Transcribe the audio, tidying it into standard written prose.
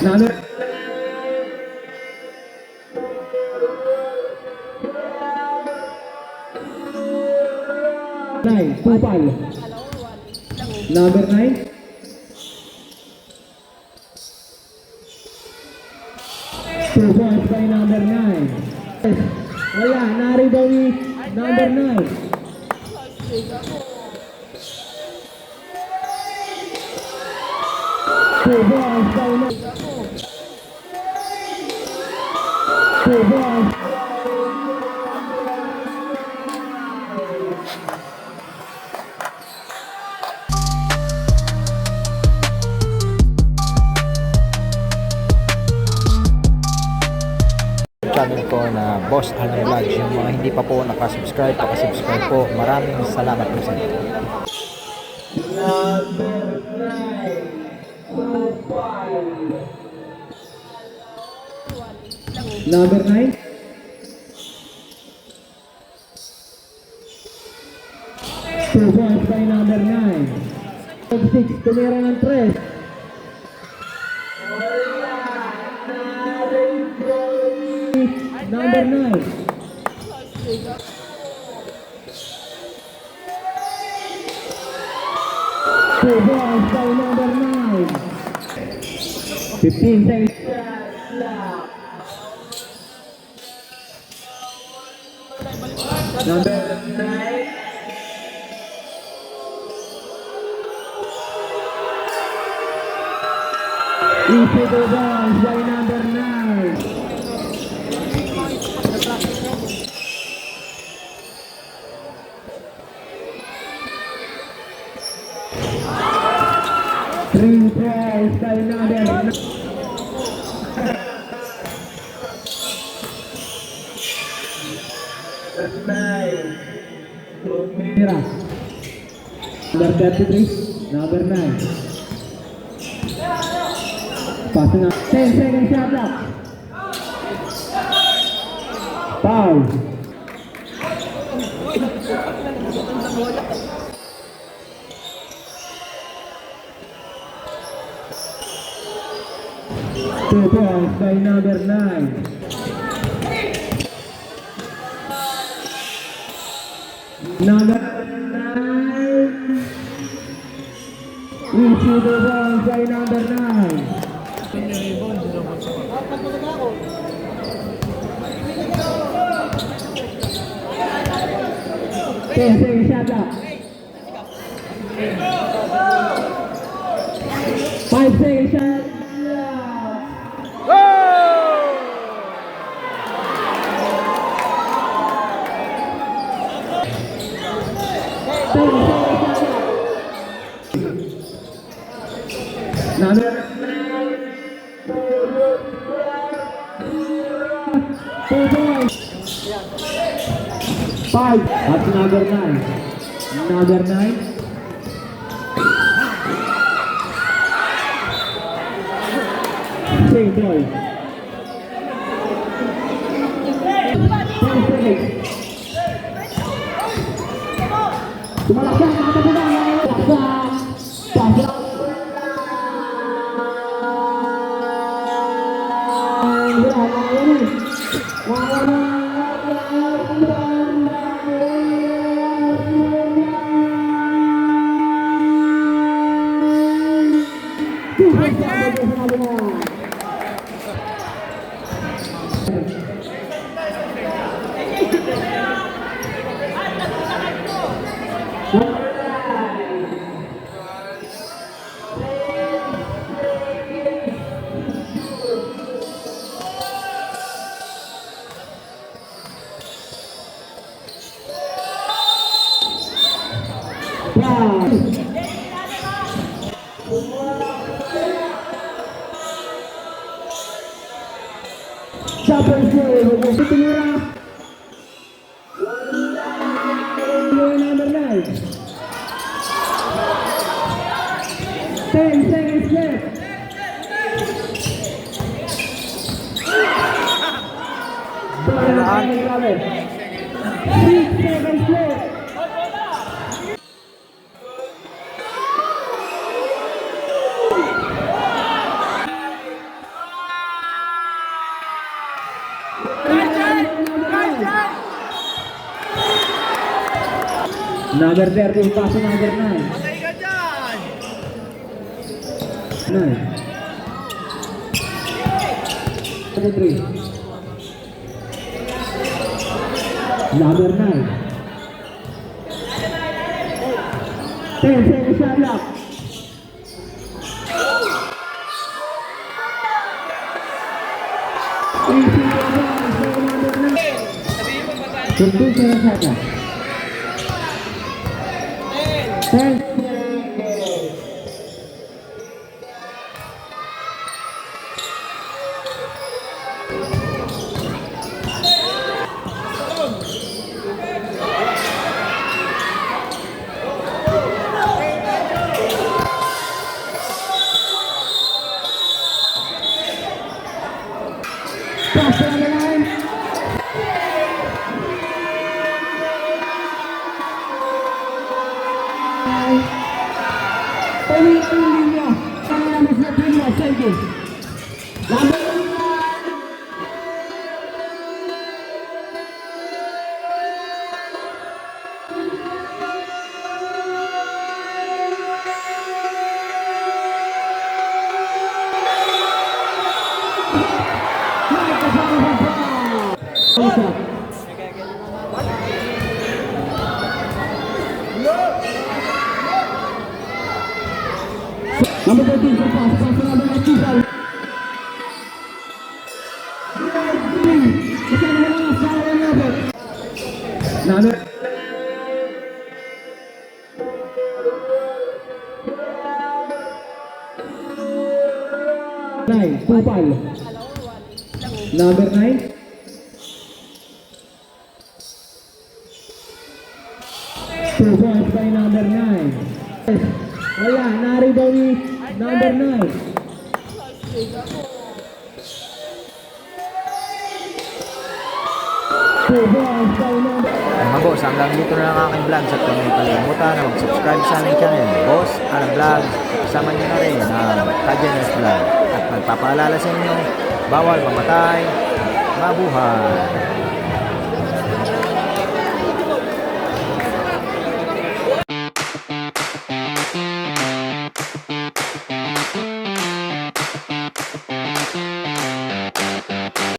Number 9, 2-5. Number 9. 2 points by number 9. Wala, na-rebound number 9. 2 points by number 2 points. Channel ko na Boss Allen Vlogs. Yung mga hindi pa po nakasubscribe, pakasubscribe po. Maraming salamat po sa inyo. Number 9. 2 points by number 9. 6, tumira ng 3. Number 9. 2 points by number 9. 15 seconds. Number 9. Easy to bounce by number 9. Three tries by number 9. Mira. Number 33, number 9. Passing up. 10 seconds shot clock. Foul. Two points by number 9. Number 9. Easy the points by number 9. Ten shot clock. 5 seconds shot. Number 2 points. 5. That's number 9. Number 9. Same boy. 10 seconds. Tumalaksak, nakatapunan. Pasok. Siapa yang bertumira? Number 9. 10 seconds left. Bahan 6 seconds left. Number 13, pass to number 9. 9. 23. Number 9. 10 seconds shot clock. Easy number 9. 15 seconds shot clock. 10. Pass down the line. Pumili ang linya. Kaya namin sa linya, Sergey. Laban. Number 13, pass to number 19. Number 9, 2-5. Number 9. Two points by number 9. Wala, na-rebound ni number 9. Two points by number Mga boss, hanggang dito na lang ang aking vlog. Sa kung hindi kalimutan na mag-subscribe sa aming channel, Boss Alan Vlog. Kasama nyo na rin ang Kajanes Vlog. At magpapaalala sa inyo, bawal mamatay, mabuhay.